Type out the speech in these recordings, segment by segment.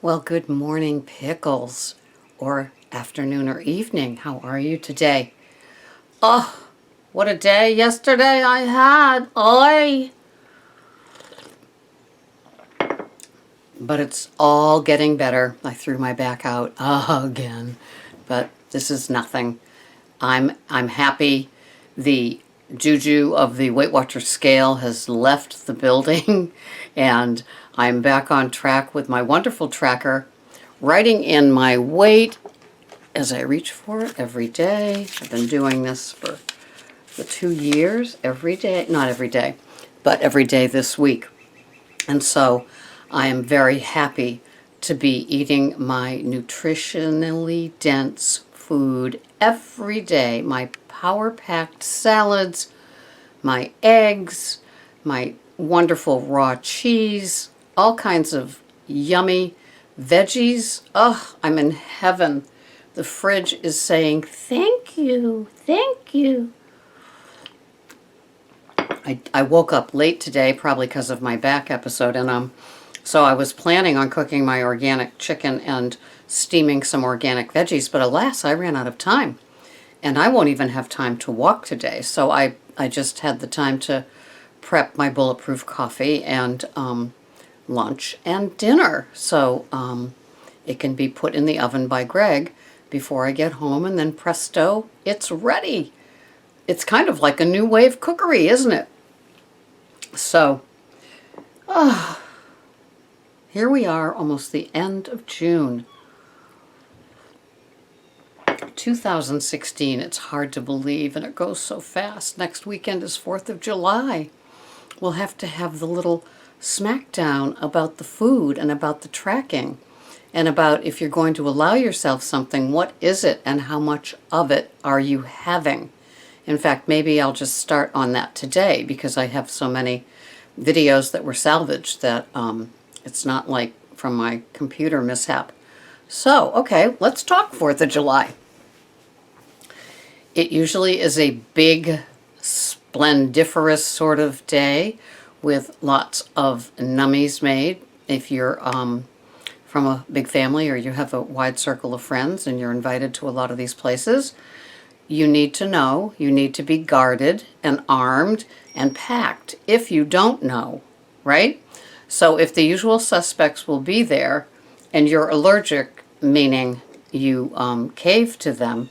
Well, good morning, pickles, or afternoon or evening. How are you today? Oh, what a day yesterday I had. Oi! But it's all getting better. I threw my back out again, but this is nothing. I'm happy. The juju of the Weight Watcher scale has left the building, and I'm back on track with my wonderful tracker, writing in my weight as I reach for it every day. I've been doing this for the 2 years, every day, not every day, but every day this week. And so I am very happy to be eating my nutritionally dense food every day. My power-packed salads, my eggs, my wonderful raw cheese, all kinds of yummy veggies. Oh, I'm in heaven. The fridge is saying, thank you, thank you. I woke up late today, probably because of my back episode, and so I was planning on cooking my organic chicken and steaming some organic veggies, but alas, I ran out of time. And I won't even have time to walk today, so I just had the time to prep my bulletproof coffee and lunch and dinner. So it can be put in the oven by Greg before I get home, and then presto, it's ready. It's kind of like a new wave cookery, isn't it? So, here we are, almost the end of June. 2016, it's hard to believe, and it goes so fast. Next weekend is 4th of July. We'll have to have the little smackdown about the food and about the tracking, and about if you're going to allow yourself something, what is it and how much of it are you having? In fact, maybe I'll just start on that today because I have so many videos that were salvaged that it's not like from my computer mishap. So, okay, let's talk 4th of July. It usually is a big, splendiferous sort of day with lots of nummies made. If you're from a big family or you have a wide circle of friends and you're invited to a lot of these places, you need to know, you need to be guarded and armed and packed if you don't know, right? So if the usual suspects will be there and you're allergic, meaning you cave to them,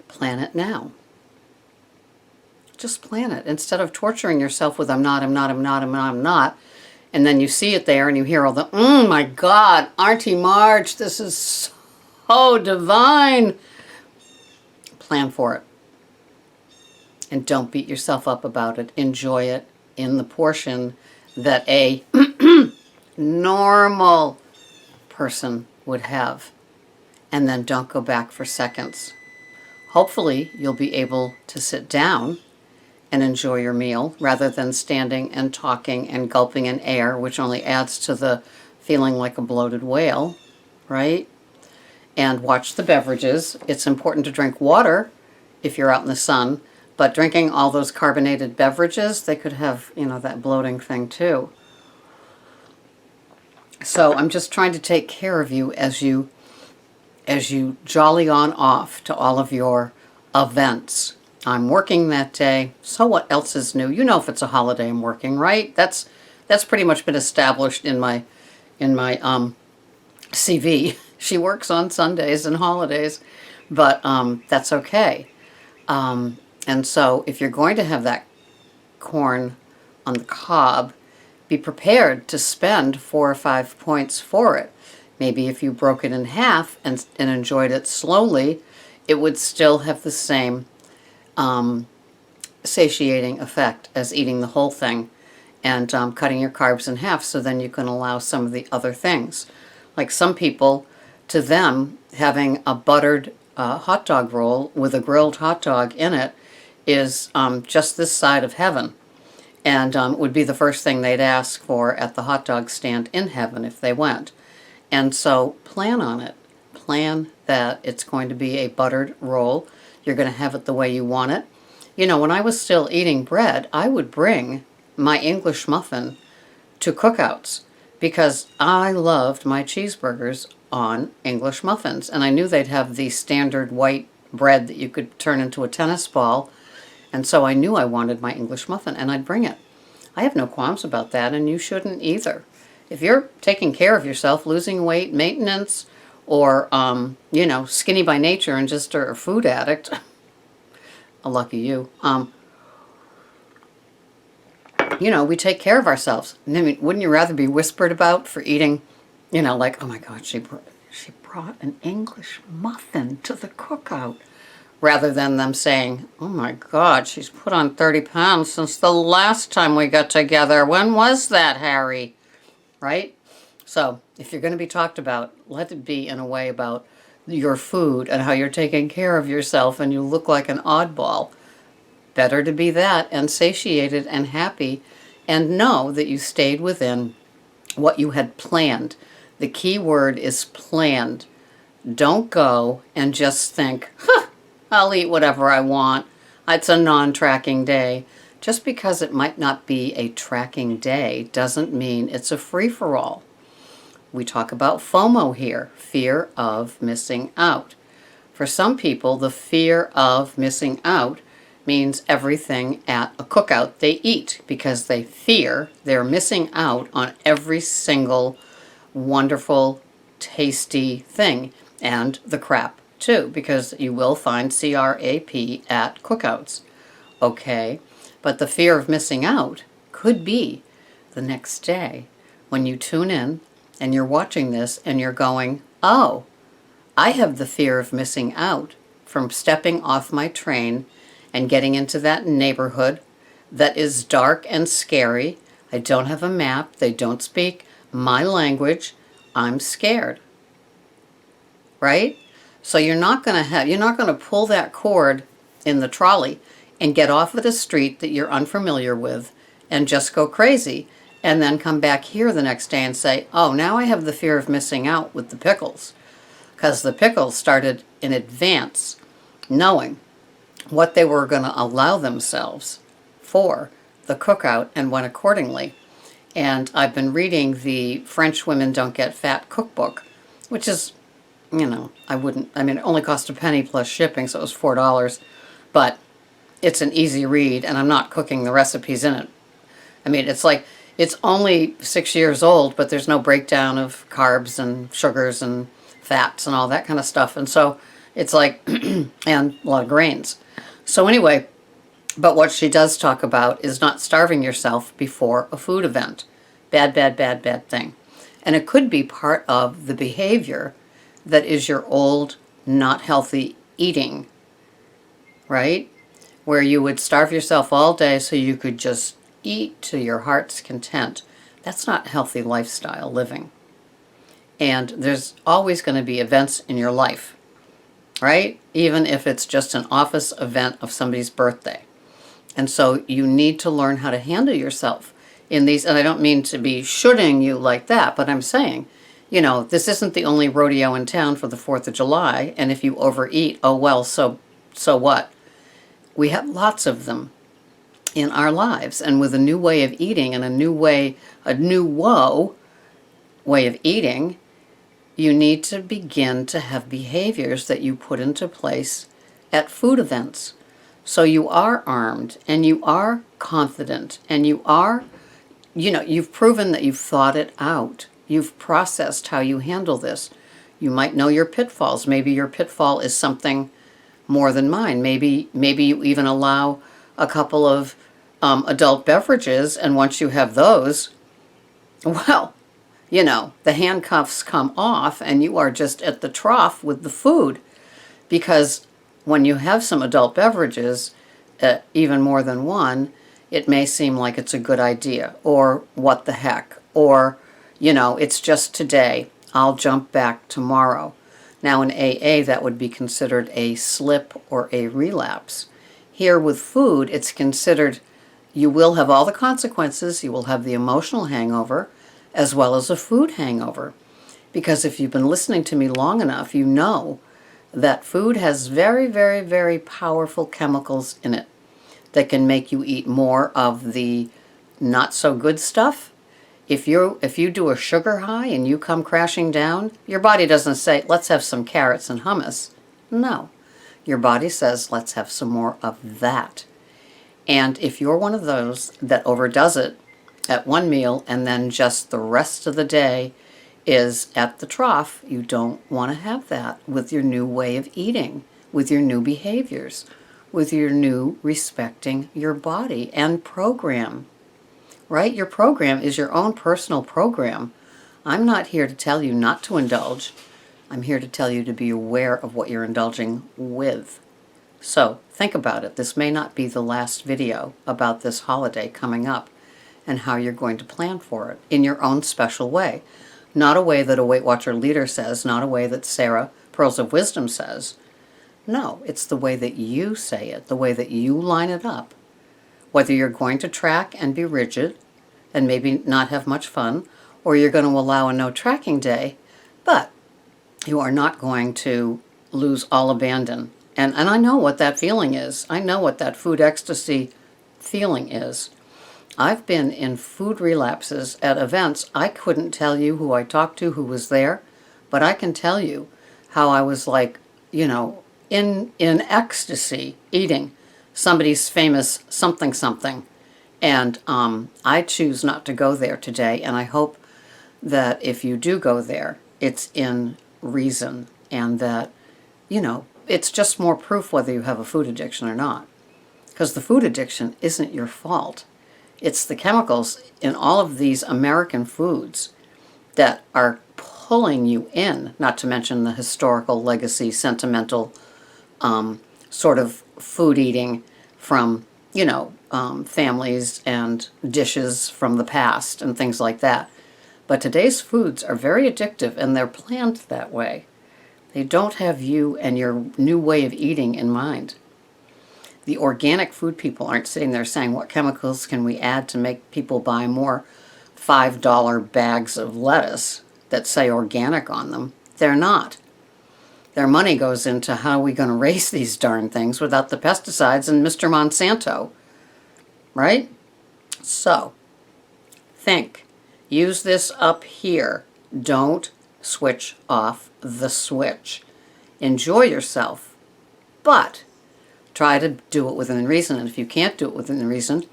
plan it now. Just plan it. Instead of torturing yourself with I'm not, and then you see it there and you hear all the, oh my God, Auntie Marge, this is so divine. Plan for it. And don't beat yourself up about it. Enjoy it in the portion that a normal person would have. And then don't go back for seconds. Hopefully, you'll be able to sit down and enjoy your meal rather than standing and talking and gulping in air, which only adds to the feeling like a bloated whale, right? And watch the beverages. It's important to drink water if you're out in the sun, but drinking all those carbonated beverages, they could have, that bloating thing too. So I'm just trying to take care of you as you jolly on off to all of your events. I'm working that day, so what else is new? You know, if it's a holiday, I'm working, right? That's pretty much been established in my CV. She works on Sundays and holidays, but that's okay. And so if you're going to have that corn on the cob, be prepared to spend 4 or 5 points for it. Maybe if you broke it in half and enjoyed it slowly, it would still have the same satiating effect as eating the whole thing and cutting your carbs in half, so then you can allow some of the other things. Like some people, to them, having a buttered hot dog roll with a grilled hot dog in it is just this side of heaven, and would be the first thing they'd ask for at the hot dog stand in heaven if they went. And so plan on it. Plan that it's going to be a buttered roll. You're going to have it the way you want it. When I was still eating bread, I would bring my English muffin to cookouts because I loved my cheeseburgers on English muffins. And I knew they'd have the standard white bread that you could turn into a tennis ball. And so I knew I wanted my English muffin, and I'd bring it. I have no qualms about that, and you shouldn't either. If you're taking care of yourself, losing weight, maintenance, or, skinny by nature and just are a food addict, lucky you, we take care of ourselves. I mean, wouldn't you rather be whispered about for eating, like, oh my God, she brought an English muffin to the cookout, rather than them saying, oh my God, she's put on 30 pounds since the last time we got together. When was that, Harry? Right? So if you're going to be talked about, let it be in a way about your food and how you're taking care of yourself and you look like an oddball. Better to be that and satiated and happy and know that you stayed within what you had planned. The key word is planned. Don't go and just think, I'll eat whatever I want. It's a non-tracking day. Just because it might not be a tracking day doesn't mean it's a free-for-all. We talk about FOMO here, fear of missing out. For some people, the fear of missing out means everything at a cookout they eat because they fear they're missing out on every single wonderful, tasty thing, and the crap too, because you will find CRAP at cookouts. Okay, but the fear of missing out could be the next day when you tune in and you're watching this and you're going, oh, I have the fear of missing out from stepping off my train and getting into that neighborhood that is dark and scary. I don't have a map. They don't speak my language. I'm scared. Right? So you're not going to pull that cord in the trolley and get off at a street that you're unfamiliar with and just go crazy and then come back here the next day and say, oh, now I have the fear of missing out with the pickles. Because the pickles started in advance knowing what they were going to allow themselves for the cookout and went accordingly. And I've been reading the French Women Don't Get Fat cookbook, which is, it only cost a penny plus shipping, so it was $4. But it's an easy read, and I'm not cooking the recipes in it. I mean, it's like, it's only 6 years old, but there's no breakdown of carbs and sugars and fats and all that kind of stuff. And so it's like, and a lot of grains. So anyway, but what she does talk about is not starving yourself before a food event. Bad, bad, bad, bad thing. And it could be part of the behavior that is your old, not healthy eating, right? Where you would starve yourself all day so you could just eat to your heart's content. That's not healthy lifestyle living. And there's always going to be events in your life, right? Even if it's just an office event of somebody's birthday. And so you need to learn how to handle yourself in these, and I don't mean to be shooting you like that, but I'm saying, this isn't the only rodeo in town for the 4th of July, and if you overeat, oh well, so what? We have lots of them in our lives, and with a new way of eating and a new way of eating, you need to begin to have behaviors that you put into place at food events. So you are armed and you are confident and you are, you've proven that you've thought it out. You've processed how you handle this. You might know your pitfalls. Maybe your pitfall is something more than mine. Maybe you even allow a couple of adult beverages, and once you have those, well, the handcuffs come off and you are just at the trough with the food. Because when you have some adult beverages, even more than one, it may seem like it's a good idea, or what the heck, or, it's just today, I'll jump back tomorrow. Now in AA, that would be considered a slip or a relapse. Here with food, it's considered you will have all the consequences, you will have the emotional hangover, as well as a food hangover. Because if you've been listening to me long enough, you know that food has very, very, very powerful chemicals in it that can make you eat more of the not so good stuff If you do a sugar high and you come crashing down, your body doesn't say, let's have some carrots and hummus. No. Your body says, let's have some more of that. And if you're one of those that overdoes it at one meal and then just the rest of the day is at the trough, you don't want to have that with your new way of eating, with your new behaviors, with your new respecting your body and program. Right? Your program is your own personal program. I'm not here to tell you not to indulge. I'm here to tell you to be aware of what you're indulging with. So think about it. This may not be the last video about this holiday coming up and how you're going to plan for it in your own special way. Not a way that a Weight Watcher leader says, not a way that Sarah, Pearls of Wisdom, says. No, it's the way that you say it, the way that you line it up. Whether you're going to track and be rigid and maybe not have much fun, or you're going to allow a no tracking day, but you are not going to lose all abandon. And I know what that feeling is. I know what that food ecstasy feeling is. I've been in food relapses at events. I couldn't tell you who I talked to, who was there, but I can tell you how I was like, in ecstasy eating somebody's famous something something. And I choose not to go there today, and I hope that if you do go there, it's in reason, and that, it's just more proof whether you have a food addiction or not. Because the food addiction isn't your fault. It's the chemicals in all of these American foods that are pulling you in, not to mention the historical legacy, sentimental sort of food eating from, families and dishes from the past and things like that. But today's foods are very addictive, and they're planned that way. They don't have you and your new way of eating in mind. The organic food people aren't sitting there saying, what chemicals can we add to make people buy more $5 bags of lettuce that say organic on them? They're not. Their money goes into how are we going to raise these darn things without the pesticides and Mr. Monsanto, right? So, think. Use this up here. Don't switch off the switch. Enjoy yourself, but try to do it within reason. And if you can't do it within reason,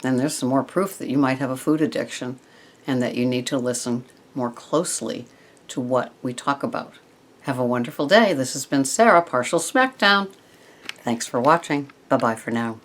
then there's some more proof that you might have a food addiction and that you need to listen more closely to what we talk about. Have a wonderful day. This has been Sarah, Partial Smackdown. Thanks for watching. Bye-bye for now.